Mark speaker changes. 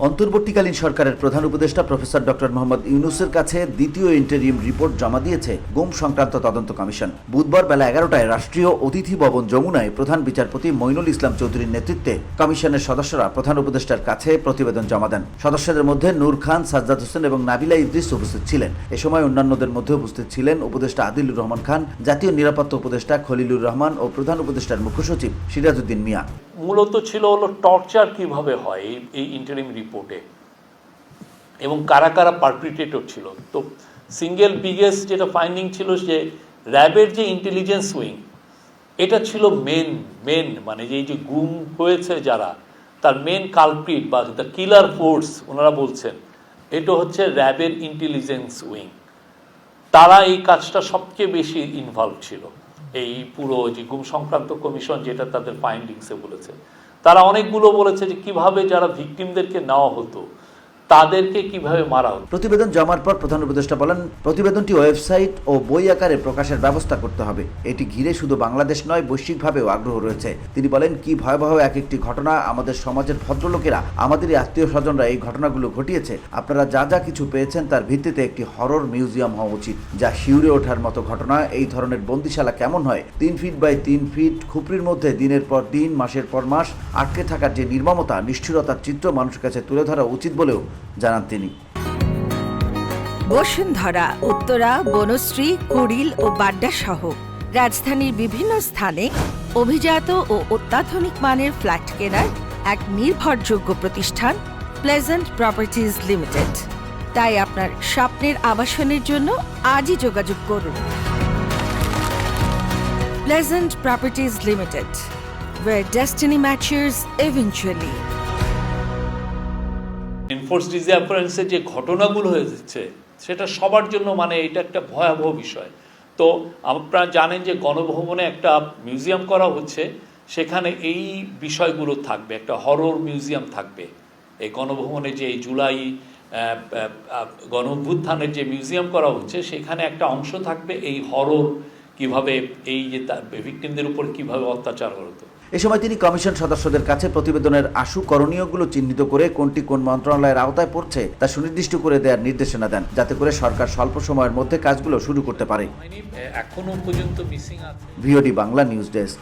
Speaker 1: অন্তর্বর্তীকালীন সরকারের প্রধান উপদেষ্টা প্রফেসর ডক্টর মোহাম্মদ ইউনূসের কাছে দ্বিতীয় ইন্টারিম রিপোর্ট জমা দিয়েছে গুম সংক্রান্ত তদন্ত কমিশন। বুধবার বেলা 11টায় রাষ্ট্রীয় অতিথি ভবন যমুনায় প্রধান বিচারপতি মঈনুল ইসলাম চৌধুরীর নেতৃত্বে কমিশনের সদস্যরা প্রধান উপদেষ্টার কাছে প্রতিবেদন জমা দেন। সদস্যদের মধ্যে নূর খান, সাজ্জাদ হোসেন এবং নাবিলা ইদ্রিস উপস্থিত ছিলেন। এ সময় অন্যান্যদের মধ্যে উপস্থিত ছিলেন উপদেষ্টা আদিলুর রহমান খান, জাতীয় নিরাপত্তা উপদেষ্টা খলিলুর রহমান ও প্রধান উপদেষ্টার মুখ্য সচিব সিরাজউদ্দিন মিয়া।
Speaker 2: মূলত ছিল হলো টর্চার কিভাবে হয় এই ইন্টারিম রিপোর্টে, এবং কারা কারা পারপিট্রেটর ছিল। তো সিঙ্গেল বিগেস্ট যেটা ফাইন্ডিং ছিল যে র্যাবের যে ইন্টেলিজেন্স উইং, এটা ছিল মেন মানে যে গুম হয়েছে যারা, তার মেন কালপ্রিট বা দ্য কিলার ফোর্স ওনারা বলছেন এটা হচ্ছে র্যাবের ইন্টেলিজেন্স উইং। তারা এই কাজটা সবচেয়ে বেশি ইনভলভ ছিল। এই পুরো যে গুম সংক্রান্ত কমিশন যেটা তাদের ফাইন্ডিংসে বলেছে, তারা অনেকগুলো বলেছে যে কিভাবে যারা ভিকটিমদেরকে নেওয়া হতো তাদেরকে কিভাবে মারা হতো।
Speaker 1: প্রতিবেদন জমার পর প্রধান উপদেষ্টা বলেন, প্রতিবেদনটি ওয়েবসাইট ও বই আকারে প্রকাশের ব্যবস্থা করতে হবে। এটি ঘিরে শুধু বাংলাদেশ নয়, বৈশ্বিকভাবেও আগ্রহ রয়েছে। তিনি বলেন, কি ভয়াবহ এক একটি ঘটনা। আমাদের সমাজের ভদ্রলোকেরা, আমাদেরই আত্মীয় স্বজনরা এই ঘটনাগুলো ঘটিয়েছে। আপনারা যা যা কিছু পেয়েছেন তার ভিত্তিতে একটি হরর মিউজিয়াম হওয়া উচিত, যা শিউরে ওঠার মতো ঘটনা। এই ধরনের বন্দিশালা কেমন হয়? 3 ফিট বাই 3 ফিট খুপরির মধ্যে দিনের পর দিন, মাসের পর মাস আটকে থাকার যে নির্মমতা, নিষ্ঠুরতার চিত্র মানুষের কাছে তুলে ধরা উচিত বলেও জানান তিনি।
Speaker 3: বসুন্ধরা, উত্তরা, বনশ্রী, কুড়িল ও বাড্ডা সহ রাজধানীর বিভিন্ন স্থানে অভিজাত ও অত্যাধুনিক মানের ফ্ল্যাট কেনার এক নির্ভরযোগ্য প্রতিষ্ঠান প্লেজেন্ট প্রপার্টিজ লিমিটেড। তাই আপনার স্বপ্নের আবাসনের জন্য আজই যোগাযোগ করুন। Pleasant properties limited, where destiny matches eventually.
Speaker 2: Enforce ডিসঅ্যাপিয়ারেন্সের যে ঘটনাগুলো হয়েছে সেটা সবার জন্য মানে এটা একটা ভয়াবহ বিষয়। তো আপনারা জানেন যে গণভবনে একটা মিউজিয়াম করা হচ্ছে, সেখানে এই বিষয়গুলো থাকবে, একটা হরর মিউজিয়াম থাকবে। এই গণভবনে যে জুলাই গণ অভ্যুত্থানের যে মিউজিয়াম করা হচ্ছে, সেখানে একটা অংশ থাকবে এই হরর, কিভাবে এই যে ভিকটিমদের উপর কিভাবে অত্যাচার হতো।
Speaker 1: এ সময় তিনি কমিশন সদস্যদের কাছে প্রতিবেদনের আশু করণীয়গুলো চিহ্নিত করে কোনটি কোন মন্ত্রণালয়ের আওতায় পড়ছে তা সুনির্দিষ্ট করে দেওয়ার নির্দেশনা দেন, যাতে করে সরকার স্বল্প সময়ের মধ্যে কাজগুলো শুরু করতে পারে।
Speaker 2: এখনো পর্যন্ত মিসিং আছে।
Speaker 1: VOD Bangla news desk.